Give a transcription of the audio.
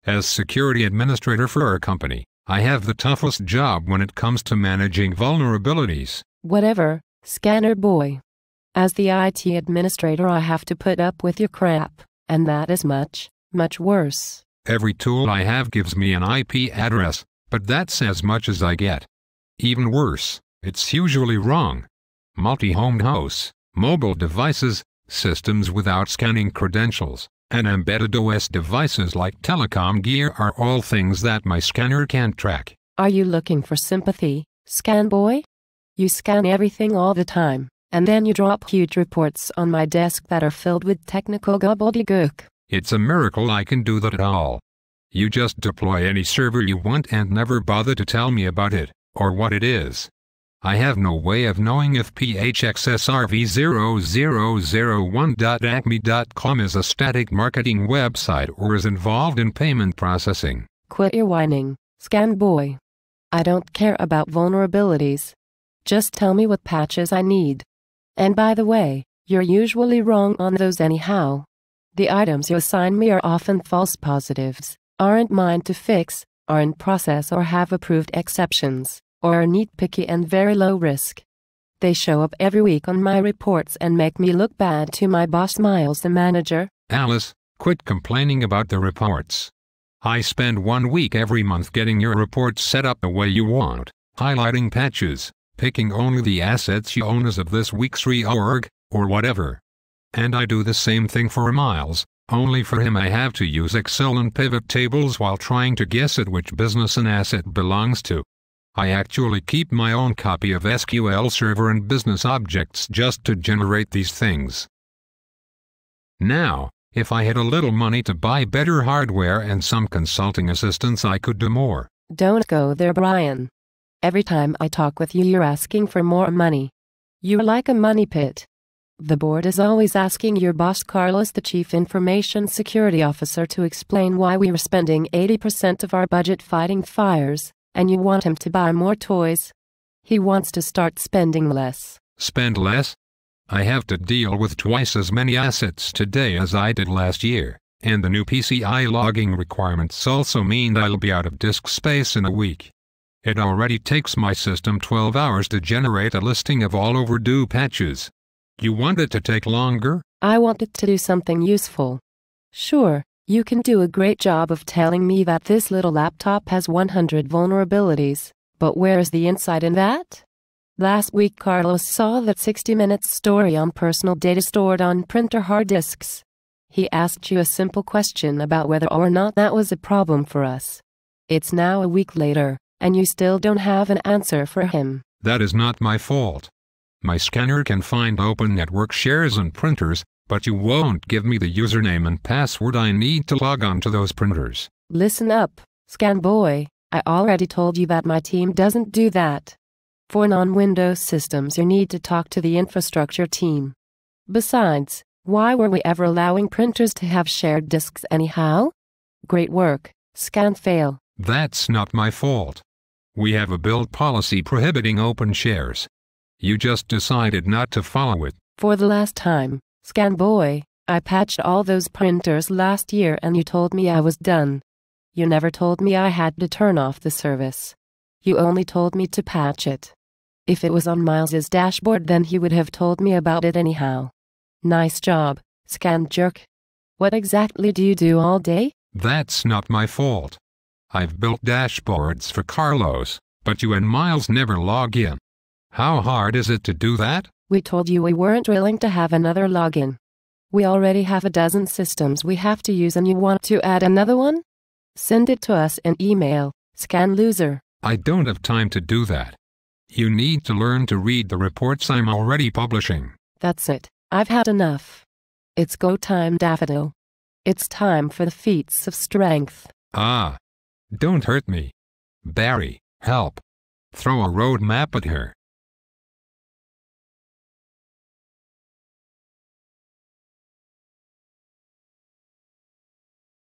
As security administrator for our company, I have the toughest job when it comes to managing vulnerabilities. Whatever, scanner boy. As the IT administrator, I have to put up with your crap, and that is much, much worse. Every tool I have gives me an IP address, but that's as much as I get. Even worse, it's usually wrong. Multi-home hosts, mobile devices, systems without scanning credentials, and embedded OS devices like telecom gear are all things that my scanner can't track. Are you looking for sympathy, scan boy? You scan everything all the time, and then you drop huge reports on my desk that are filled with technical gobbledygook. It's a miracle I can do that at all. You just deploy any server you want and never bother to tell me about it, or what it is. I have no way of knowing if phxsrv0001.acme.com is a static marketing website or is involved in payment processing. Quit your whining, scan boy. I don't care about vulnerabilities. Just tell me what patches I need. And by the way, you're usually wrong on those anyhow. The items you assign me are often false positives, aren't mine to fix, are in process or have approved exceptions, or are nitpicky and very low risk. They show up every week on my reports and make me look bad to my boss Miles the manager. Alice, quit complaining about the reports. I spend 1 week every month getting your reports set up the way you want, highlighting patches, picking only the assets you own as of this week's reorg, or whatever. And I do the same thing for Miles, only for him I have to use Excel and pivot tables while trying to guess at which business an asset belongs to. I actually keep my own copy of SQL Server and business objects just to generate these things. Now, if I had a little money to buy better hardware and some consulting assistance, I could do more. Don't go there, Brian. Every time I talk with you, you're asking for more money. You're like a money pit. The board is always asking your boss Carlos, the Chief Information Security Officer, to explain why we are spending 80% of our budget fighting fires, and you want him to buy more toys. He wants to start spending less. Spend less? I have to deal with twice as many assets today as I did last year, and the new PCI logging requirements also mean I'll be out of disk space in a week. It already takes my system 12 hours to generate a listing of all overdue patches. You want it to take longer? I want it to do something useful. Sure, you can do a great job of telling me that this little laptop has 100 vulnerabilities, but where is the insight in that? Last week Carlos saw that 60 Minutes story on personal data stored on printer hard disks. He asked you a simple question about whether or not that was a problem for us. It's now a week later, and you still don't have an answer for him. That is not my fault. My scanner can find open network shares and printers, but you won't give me the username and password I need to log on to those printers. Listen up, scan boy. I already told you that my team doesn't do that. For non-Windows systems, you need to talk to the infrastructure team. Besides, why were we ever allowing printers to have shared disks anyhow? Great work, scan fail. That's not my fault. We have a build policy prohibiting open shares. You just decided not to follow it. For the last time, scan boy, I patched all those printers last year and you told me I was done. You never told me I had to turn off the service. You only told me to patch it. If it was on Miles's dashboard, then he would have told me about it anyhow. Nice job, scan jerk. What exactly do you do all day? That's not my fault. I've built dashboards for Carlos, but you and Miles never log in. How hard is it to do that? We told you we weren't willing to have another login. We already have a dozen systems we have to use and you want to add another one? Send it to us in email, scan loser. I don't have time to do that. You need to learn to read the reports I'm already publishing. That's it. I've had enough. It's go time, Daffodil. It's time for the feats of strength. Ah. Don't hurt me. Barry, help. Throw a road map at her.